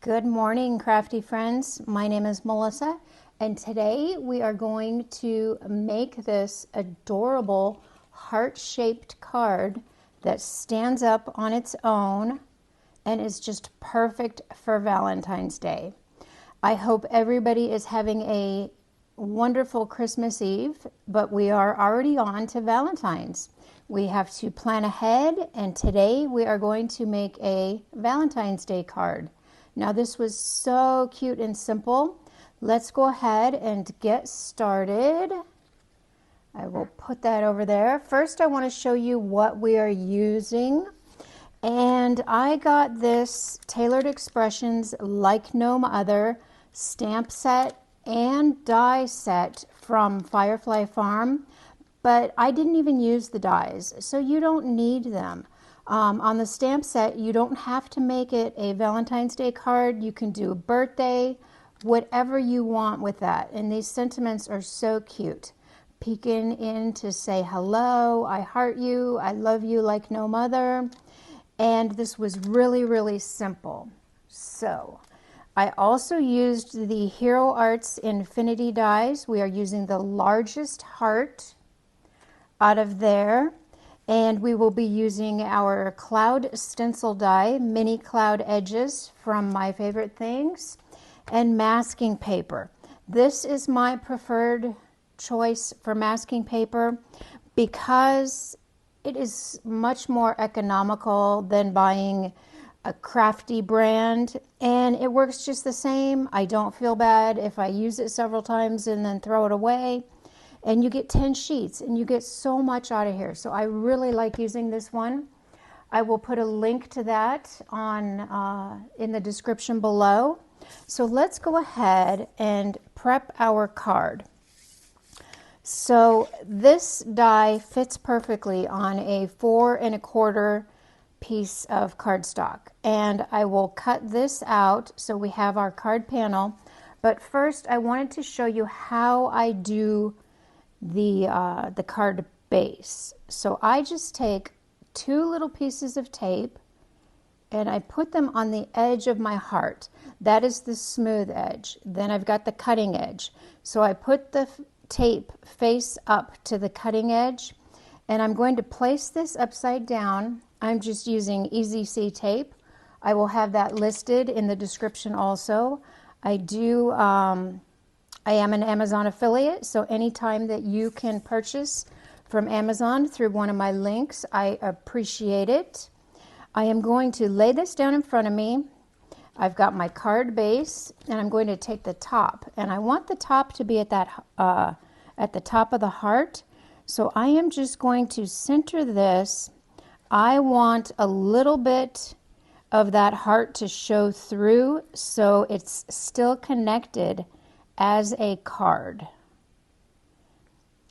Good morning, crafty friends. My name is Melissa, and today we are going to make this adorable heart-shaped card that stands up on its own and is just perfect for Valentine's Day. I hope everybody is having a wonderful Christmas Eve, but we are already on to Valentine's. We have to plan ahead, and today we are going to make a Valentine's Day card. Now this was so cute and simple. Let's go ahead and get started. I will put that over there. First, I want to show you what we are using. And I got this Tailored Expressions Like No Other stamp set and die set from Firefly Farm, but I didn't even use the dies, so you don't need them. On the stamp set, you don't have to make it a Valentine's Day card. You can do a birthday, whatever you want with that. And these sentiments are so cute. Peeking in to say hello, I heart you, I love you like no other. And this was really, really simple. So I also used the Hero Arts Infinity dies. We are using the largest heart out of there. And we will be using our cloud stencil die, mini cloud edges from My Favorite Things, and masking paper. This is my preferred choice for masking paper because it is much more economical than buying a crafty brand, and it works just the same. I don't feel bad if I use it several times and then throw it away. And you get 10 sheets and you get so much out of here. So I really like using this one. I will put a link to that on in the description below. So let's go ahead and prep our card. So this die fits perfectly on a 4 1/4 piece of cardstock. And I will cut this out so we have our card panel. But first I wanted to show you how I do the card base. So I just take 2 little pieces of tape and I put them on the edge of my heart. That is the smooth edge. Then I've got the cutting edge. So I put the tape face up to the cutting edge, and I'm going to place this upside down. I'm just using Easy C tape. I will have that listed in the description also. I am an Amazon affiliate, so anytime that you can purchase from Amazon through one of my links, I appreciate it. I am going to lay this down in front of me. I've got my card base, and I'm going to take the top, and I want the top to be at the top of the heart. So I am just going to center this. I want a little bit of that heart to show through, so it's still connected as a card.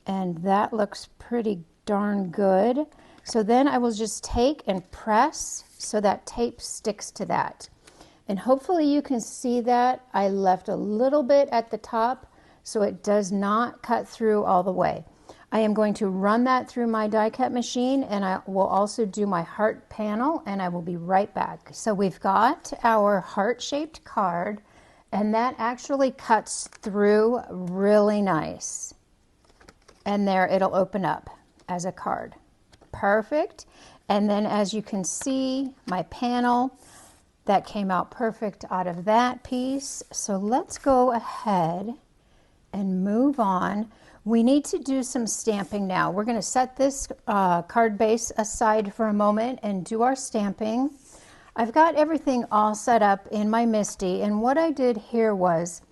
And that looks pretty darn good. So then I will just take and press so that tape sticks to that. And hopefully you can see that I left a little bit at the top so it does not cut through all the way. I am going to run that through my die cut machine, and I will also do my heart panel, and I will be right back. So we've got our heart-shaped card, and that actually cuts through really nice. And there it'll open up as a card. Perfect. And then as you can see, my panel, that came out perfect out of that piece. So let's go ahead and move on. We need to do some stamping now. We're going to set this card base aside for a moment and do our stamping. I've got everything all set up in my MISTI, and what I did here was,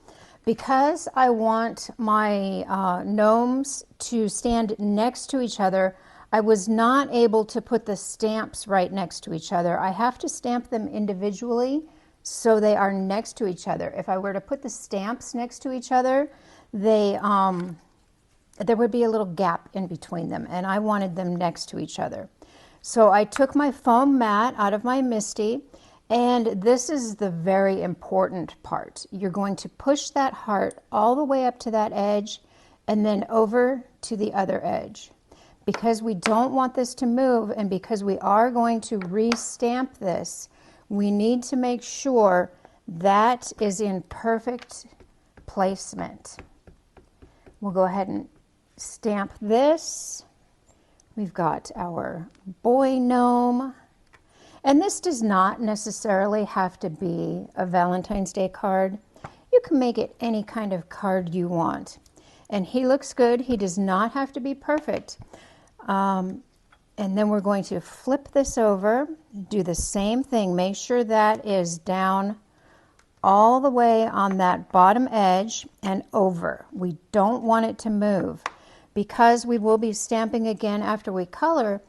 because I want my gnomes to stand next to each other, I was not able to put the stamps right next to each other. I have to stamp them individually so they are next to each other. If I were to put the stamps next to each other, there would be a little gap in between them, and I wanted them next to each other. So I took my foam mat out of my MISTI, and this is the very important part. You're going to push that heart all the way up to that edge and then over to the other edge. Because we don't want this to move, and because we are going to re-stamp this, we need to make sure That is in perfect placement. We'll go ahead and stamp this. We've got our boy gnome. And this does not necessarily have to be a Valentine's Day card. You can make it any kind of card you want. And he looks good. He does not have to be perfect. And then we're going to flip this over, do the same thing. Make sure that is down all the way on that bottom edge and over. We don't want it to move because we will be stamping again after we color.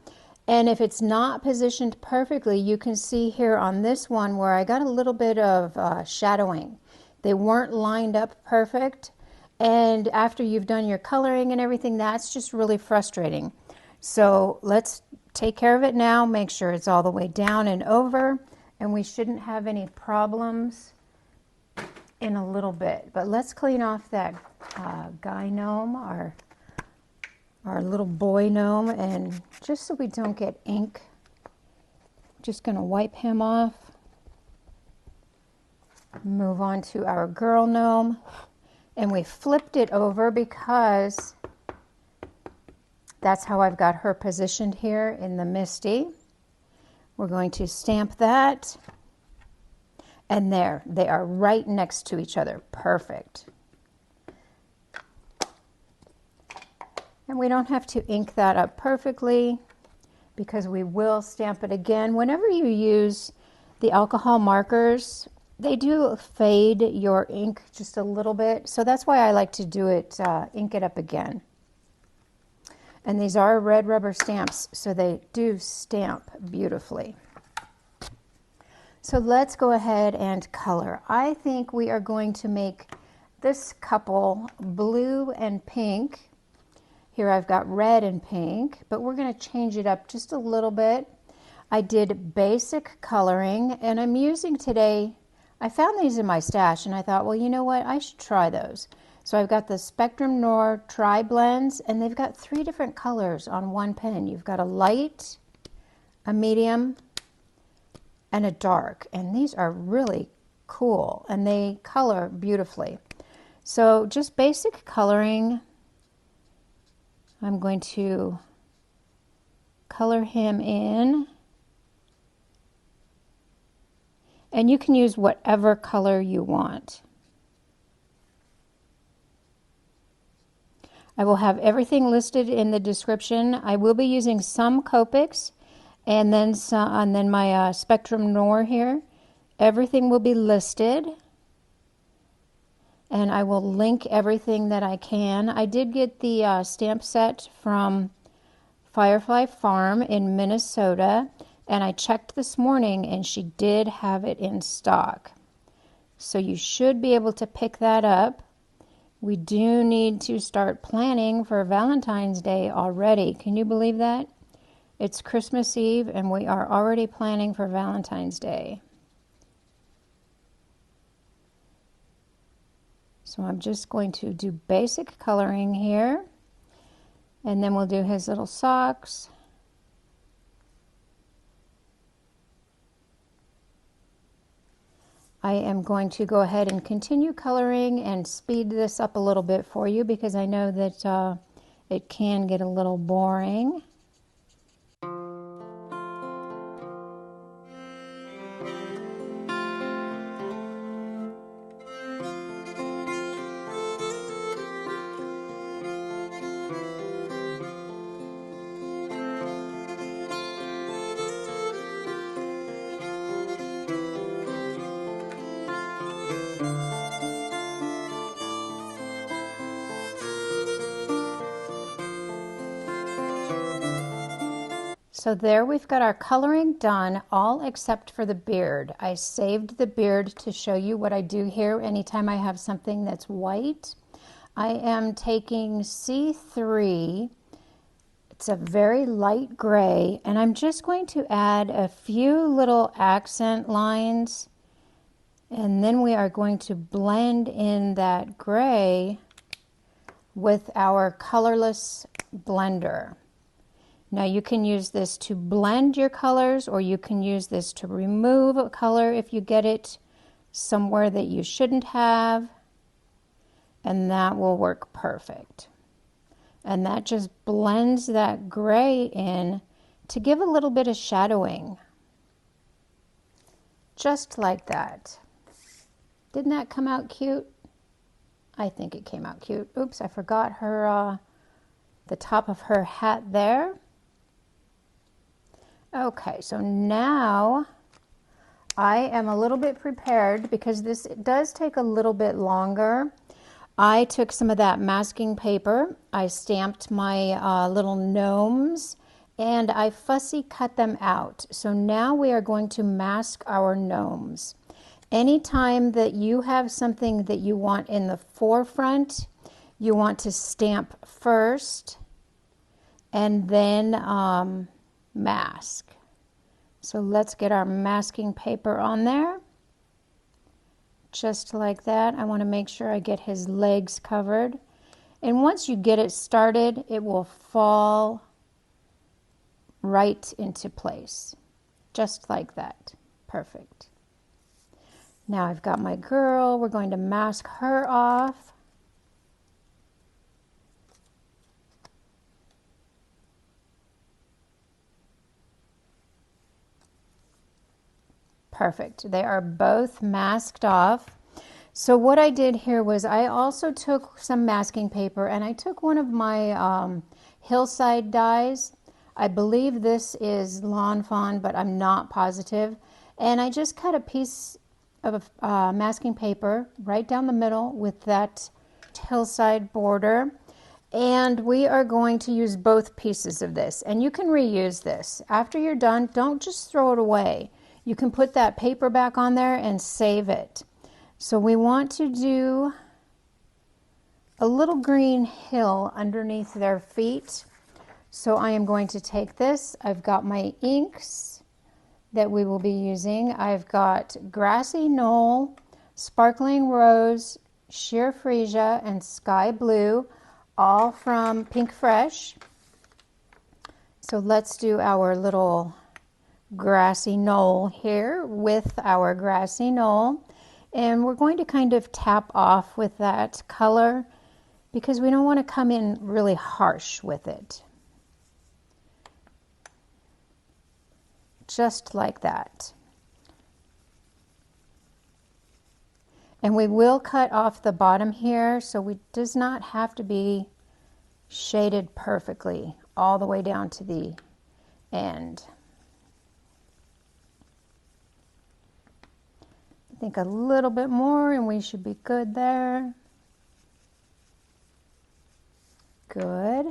And if it's not positioned perfectly, you can see here on this one where I got a little bit of shadowing. They weren't lined up perfect. And after you've done your coloring and everything, that's just really frustrating. So let's take care of it now. Make sure it's all the way down and over. And we shouldn't have any problems in a little bit. But let's clean off that guy gnome, our little boy gnome, and just so we don't get ink, just going to wipe him off. Move on to our girl gnome, and we flipped it over because that's how I've got her positioned here in the Misty. We're going to stamp that, and there, they are right next to each other. Perfect. And we don't have to ink that up perfectly because we will stamp it again. Whenever you use the alcohol markers, they do fade your ink just a little bit. So that's why I like to do it, ink it up again. And these are red rubber stamps, so they do stamp beautifully. So let's go ahead and color. I think we are going to make this couple blue and pink. Here I've got red and pink, but we're going to change it up just a little bit. I did basic coloring, and I'm using today, I found these in my stash, and I thought, well, you know what, I should try those. So I've got the Spectrum Noir Tri-Blends, and they've got 3 different colors on one pen. You've got a light, a medium, and a dark, and these are really cool, and they color beautifully. So just basic coloring. I'm going to color him in, and you can use whatever color you want. I will have everything listed in the description. I will be using some Copics and then my Spectrum Noir here. Everything will be listed. And I will link everything that I can. I did get the stamp set from Firefly Farm in Minnesota, and I checked this morning and she did have it in stock. So you should be able to pick that up. We do need to start planning for Valentine's Day already. Can you believe that? It's Christmas Eve and we are already planning for Valentine's Day. So I'm just going to do basic coloring here, and then we'll do his little socks. I am going to go ahead and continue coloring and speed this up a little bit for you because I know that it can get a little boring. So there we've got our coloring done, all except for the beard. I saved the beard to show you what I do here anytime I have something that's white. I am taking C3, it's a very light gray, and I'm just going to add a few little accent lines, and then we are going to blend in that gray with our Colorless Blender. Now you can use this to blend your colors, or you can use this to remove a color if you get it somewhere that you shouldn't have, and that will work perfect. And that just blends that gray in to give a little bit of shadowing. Just like that. Didn't that come out cute? I think it came out cute. Oops, I forgot her, the top of her hat there. Okay, so now I am a little bit prepared because this does take a little bit longer. I took some of that masking paper, I stamped my little gnomes, and I fussy cut them out. So now we are going to mask our gnomes. Anytime that you have something that you want in the forefront, you want to stamp first and then mask. So let's get our masking paper on there. Just like that. I want to make sure I get his legs covered. And once you get it started, it will fall right into place. Just like that. Perfect. Now I've got my girl. We're going to mask her off. Perfect. They are both masked off. So what I did here was I also took some masking paper and I took one of my Hillside dies. I believe this is Lawn Fawn, but I'm not positive. And I just cut a piece of masking paper right down the middle with that Hillside border. And we are going to use both pieces of this. And you can reuse this. After you're done, don't just throw it away. You can put that paper back on there and save it. So we want to do a little green hill underneath their feet. So I am going to take this. I've got my inks that we will be using. I've got Grassy Knoll, Sparkling Rose, Sheer Freesia, and Sky Blue, all from Pinkfresh. So let's do our little Grassy Knoll here with our Grassy Knoll, and we're going to kind of tap off with that color because we don't want to come in really harsh with it. Just like that. And we will cut off the bottom here, so it does not have to be shaded perfectly all the way down to the end. I think a little bit more and we should be good there. Good.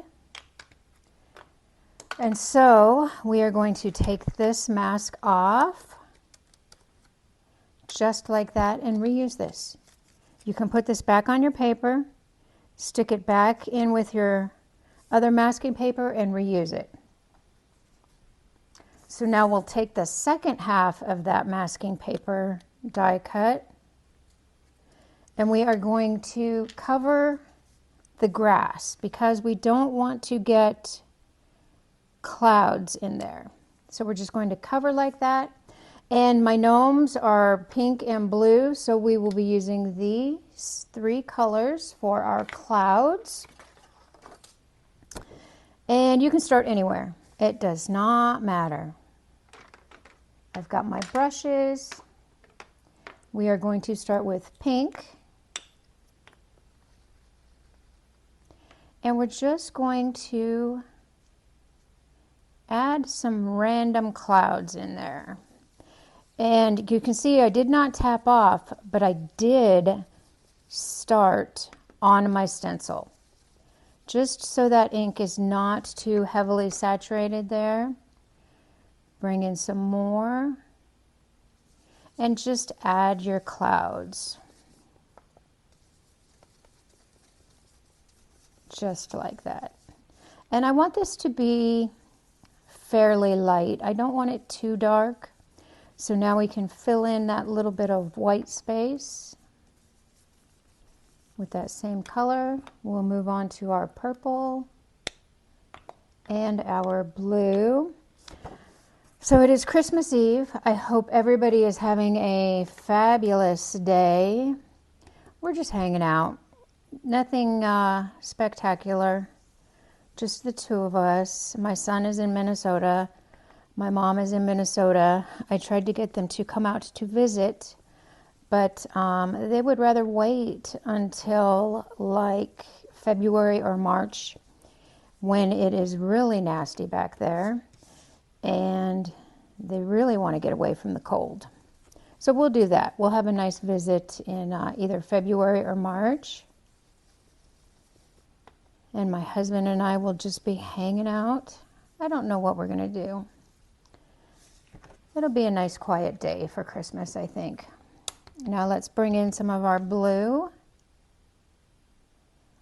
And so we are going to take this mask off just like that and reuse this. You can put this back on your paper, stick it back in with your other masking paper and reuse it. So now we'll take the second half of that masking paper die cut and we are going to cover the grass because we don't want to get clouds in there. So we're just going to cover like that. And my gnomes are pink and blue, so we will be using these three colors for our clouds. And you can start anywhere. It does not matter. I've got my brushes. We are going to start with pink. And we're just going to add some random clouds in there. And you can see I did not tap off, but I did start on my stencil. Just so that ink is not too heavily saturated there. Bring in some more. And just add your clouds. Just like that. And I want this to be fairly light. I don't want it too dark. So now we can fill in that little bit of white space with that same color. We'll move on to our purple and our blue. So it is Christmas Eve. I hope everybody is having a fabulous day. We're just hanging out. Nothing spectacular. Just the two of us. My son is in Minnesota. My mom is in Minnesota. I tried to get them to come out to visit, but they would rather wait until like February or March when it is really nasty back there. And they really want to get away from the cold. So we'll do that. We'll have a nice visit in either February or March. And my husband and I will just be hanging out. I don't know what we're going to do. It'll be a nice quiet day for Christmas, I think. Now let's bring in some of our blue.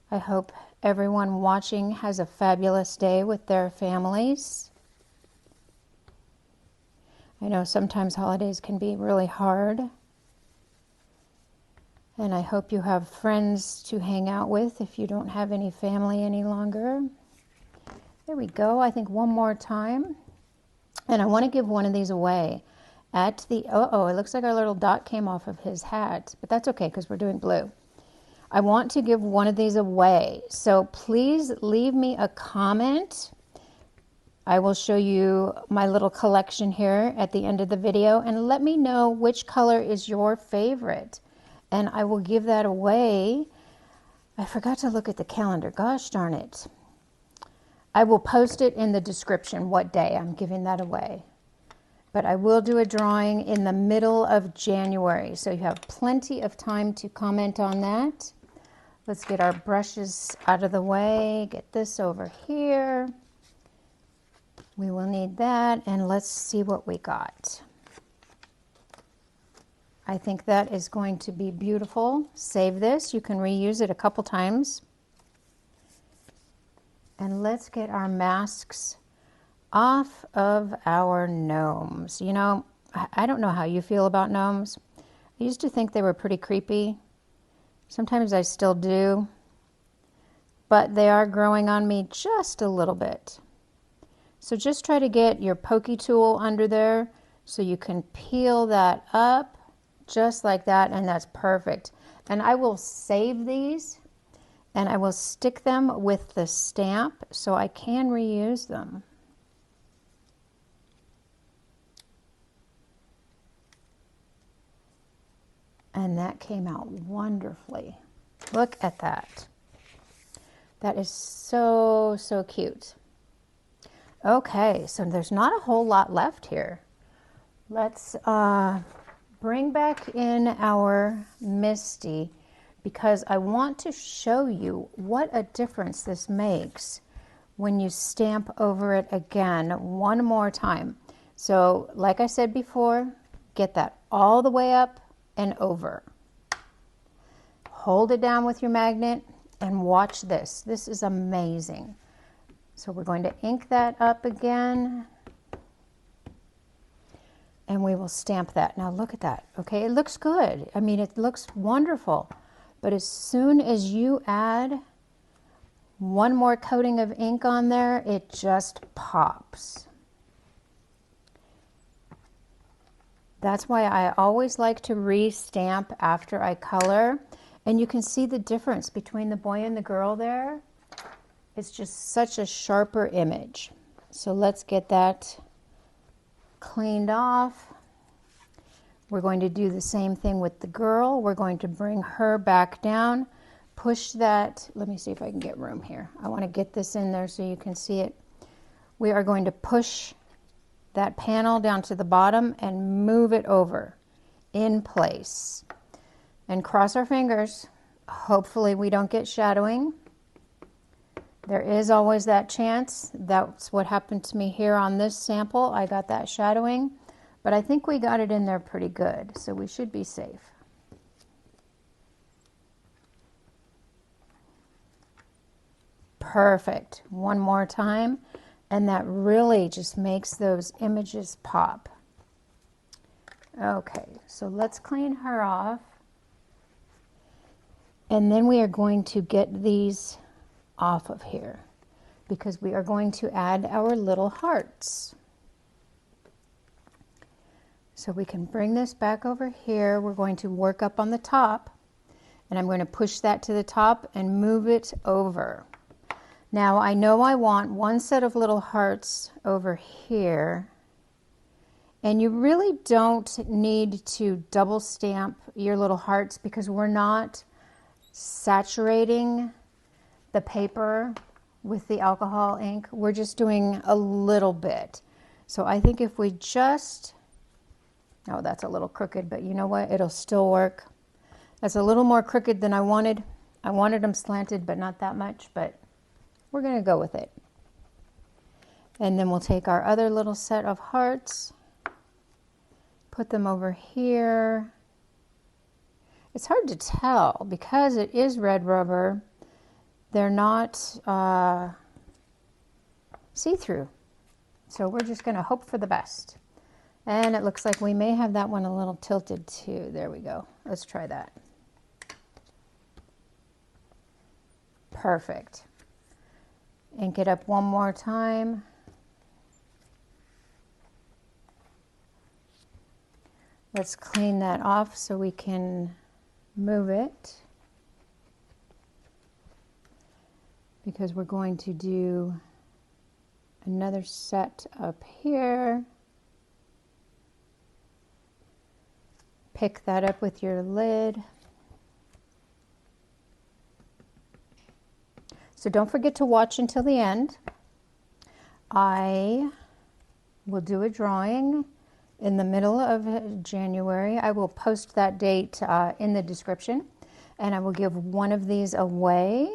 I hope everyone watching has a fabulous day with their families. I know sometimes holidays can be really hard. And I hope you have friends to hang out with if you don't have any family any longer. There we go. I think one more time. And I want to give one of these away at the, uh-oh, it looks like our little dot came off of his hat, but that's okay because we're doing blue. I want to give one of these away. So please leave me a comment. I will show you my little collection here at the end of the video and let me know which color is your favorite. And I will give that away. I forgot to look at the calendar. Gosh darn it. I will post it in the description what day I'm giving that away. But I will do a drawing in the middle of January. So you have plenty of time to comment on that. Let's get our brushes out of the way. Get this over here. We will need that, and let's see what we got. I think that is going to be beautiful. Save this. You can reuse it a couple times. And let's get our masks off of our gnomes. You know, I don't know how you feel about gnomes. I used to think they were pretty creepy. Sometimes I still do. But they are growing on me just a little bit. So just try to get your pokey tool under there so you can peel that up just like that, and that's perfect. And I will save these and I will stick them with the stamp so I can reuse them. And that came out wonderfully. Look at that. That is so, so cute. Okay, so there's not a whole lot left here. Let's bring back in our Misty because I want to show you what a difference this makes when you stamp over it again one more time. So like I said before, get that all the way up and over. Hold it down with your magnet and watch this. This is amazing. So we're going to ink that up again and we will stamp that. Now look at that. Okay, it looks good. I mean, it looks wonderful. But as soon as you add one more coating of ink on there, it just pops. That's why I always like to re-stamp after I color. And you can see the difference between the boy and the girl there. It's just such a sharper image. So let's get that cleaned off. We're going to do the same thing with the girl. We're going to bring her back down, push that. Let me see if I can get room here. I want to get this in there so you can see it. We are going to push that panel down to the bottom and move it over in place. And cross our fingers. Hopefully we don't get shadowing. There is always that chance. That's what happened to me here on this sample. I got that shadowing, but I think we got it in there pretty good, so we should be safe. Perfect. One more time, and that really just makes those images pop. Okay, so let's clean her off. And then we are going to get these off of here because we are going to add our little hearts. So we can bring this back over here. We're going to work up on the top, and I'm going to push that to the top and move it over. Now I know I want one set of little hearts over here, and you really don't need to double stamp your little hearts because we're not saturating the paper with the alcohol ink. We're just doing a little bit. So I think if we just, oh, that's a little crooked, but you know what? It'll still work. That's a little more crooked than I wanted. I wanted them slanted, but not that much, but we're going to go with it. And then we'll take our other little set of hearts, put them over here. It's hard to tell because it is red rubber. They're not see-through. So we're just going to hope for the best. And it looks like we may have that one a little tilted too. There we go. Let's try that. Perfect. Ink it up one more time. Let's clean that off so we can move it, because we're going to do another set up here. Pick that up with your lid. So don't forget to watch until the end. I will do a drawing in the middle of January. I will post that date in the description, and I will give one of these away.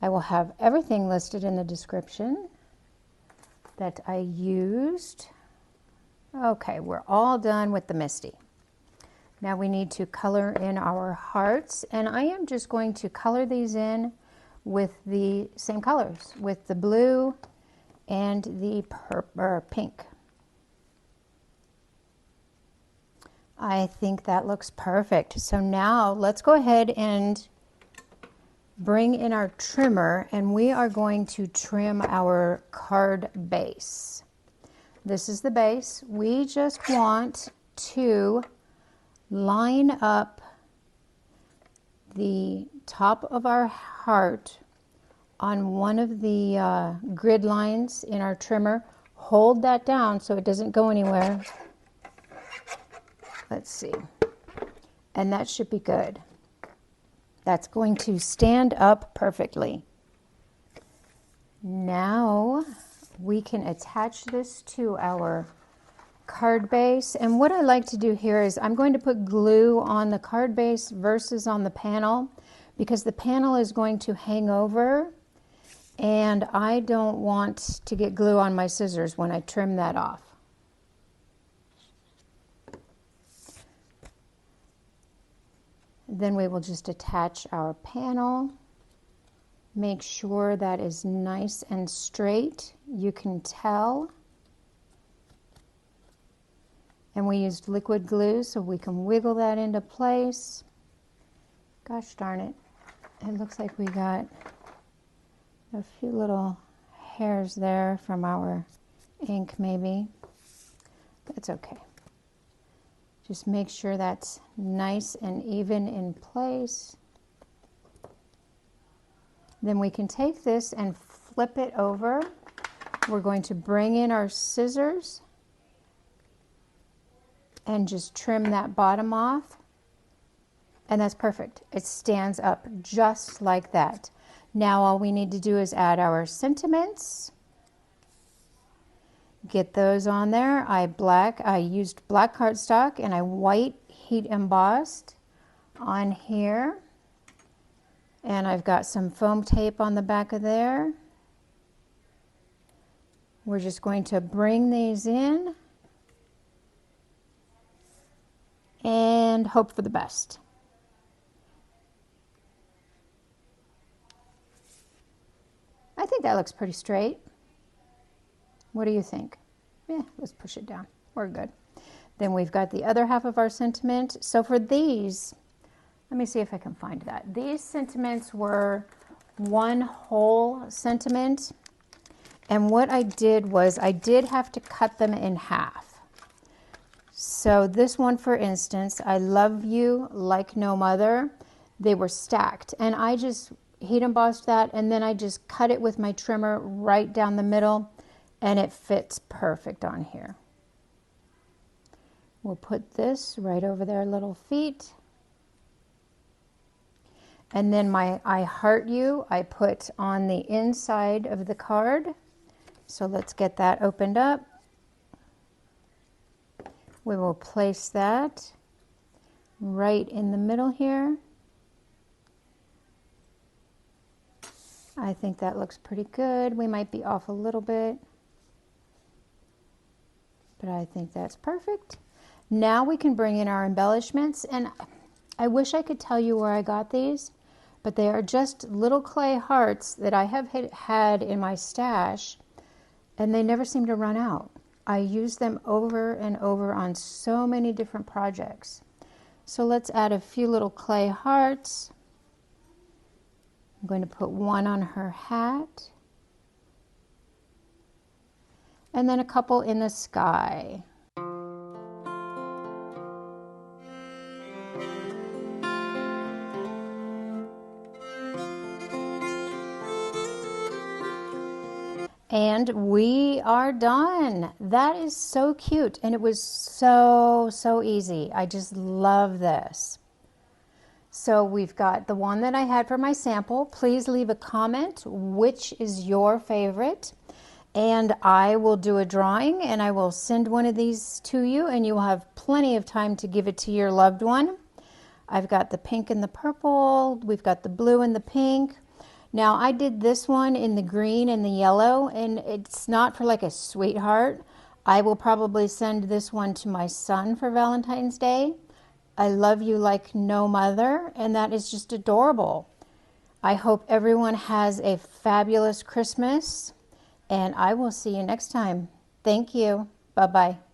I will have everything listed in the description that I used. Okay, we're all done with the Misty. Now we need to color in our hearts, and I am just going to color these in with the same colors, with the blue and the pink. I think that looks perfect. So now let's go ahead and bring in our trimmer, and we are going to trim our card base. This is the base. We just want to line up the top of our heart on one of the grid lines in our trimmer. Hold that down so it doesn't go anywhere. Let's see. And that should be good. That's going to stand up perfectly. Now we can attach this to our card base. And what I like to do here is I'm going to put glue on the card base versus on the panel, because the panel is going to hang over, and I don't want to get glue on my scissors when I trim that off. Then we will just attach our panel. Make sure that is nice and straight. You can tell. And we used liquid glue so we can wiggle that into place. Gosh darn it. It looks like we got a few little hairs there from our ink maybe. That's okay. Just make sure that's nice and even in place. Then we can take this and flip it over. We're going to bring in our scissors and just trim that bottom off. And that's perfect. It stands up just like that. Now all we need to do is add our sentiments. Get those on there. I used black cardstock and I white heat embossed on here. And I've got some foam tape on the back of there. We're just going to bring these in and hope for the best. I think that looks pretty straight. What do you think? Yeah, let's push it down. We're good. Then we've got the other half of our sentiment. So for these, let me see if I can find that. These sentiments were one whole sentiment. And what I did was I did have to cut them in half. So this one, for instance, I love you like no other. They were stacked, and I just heat embossed that, and then I just cut it with my trimmer right down the middle, and it fits perfect on here. We'll put this right over their little feet. And then my I heart you, I put on the inside of the card. So let's get that opened up. We will place that right in the middle here. I think that looks pretty good. We might be off a little bit, but I think that's perfect. Now we can bring in our embellishments, and I wish I could tell you where I got these, but they are just little clay hearts that I have had in my stash, and they never seem to run out. I use them over and over on so many different projects. So let's add a few little clay hearts. I'm going to put one on her hat, and then a couple in the sky. And we are done. That is so cute, and it was so easy. I just love this. So we've got the one that I had for my sample. Please leave a comment which is your favorite, and I will do a drawing and I will send one of these to you, and you will have plenty of time to give it to your loved one. I've got the pink and the purple. We've got the blue and the pink. Now I did this one in the green and the yellow, and it's not for like a sweetheart. I will probably send this one to my son for Valentine's Day. I love you like no other, and that is just adorable. I hope everyone has a fabulous Christmas, and I will see you next time. Thank you. Bye-bye.